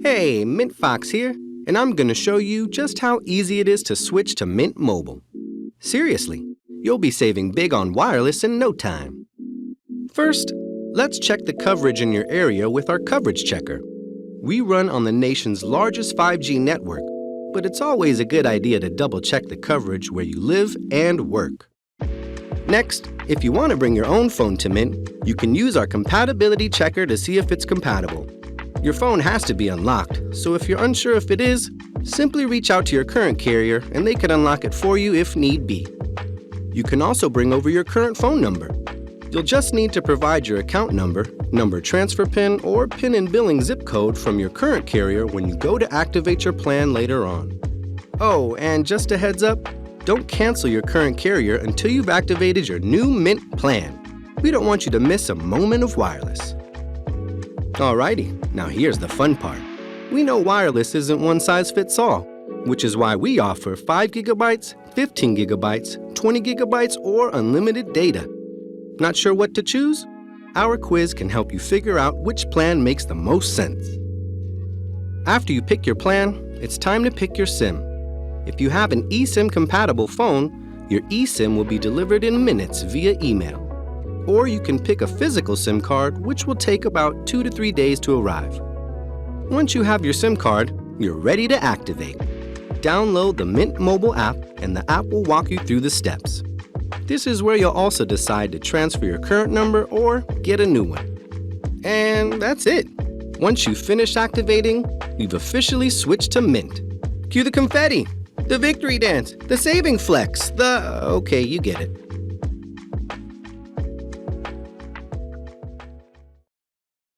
Hey, Mint Fox here, and I'm going to show you just how easy it is to switch to Mint Mobile. Seriously, you'll be saving big on wireless in no time. First, let's check the coverage in your area with our coverage checker. We run on the nation's largest 5G network, but it's always a good idea to double-check the coverage where you live and work. Next, if you want to bring your own phone to Mint, you can use our compatibility checker to see if it's compatible. Your phone has to be unlocked, so if you're unsure if it is, simply reach out to your current carrier and they can unlock it for you if need be. You can also bring over your current phone number. You'll just need to provide your account number, number transfer PIN, or PIN and billing zip code from your current carrier when you go to activate your plan later on. Oh, and just a heads up, don't cancel your current carrier until you've activated your new Mint plan. We don't want you to miss a moment of wireless. Alrighty, now here's the fun part. We know wireless isn't one size fits all, which is why we offer 5 gigabytes, 15 gigabytes, 20 gigabytes, or unlimited data. Not sure what to choose? Our quiz can help you figure out which plan makes the most sense. After you pick your plan, it's time to pick your SIM. If you have an eSIM-compatible phone, your eSIM will be delivered in minutes via email. Or you can pick a physical SIM card, which will take about 2 to 3 days to arrive. Once you have your SIM card, you're ready to activate. Download the Mint mobile app, and the app will walk you through the steps. This is where you'll also decide to transfer your current number or get a new one. And that's it. Once you've finished activating, you've officially switched to Mint. Cue the confetti, the victory dance, the saving flex, okay, you get it.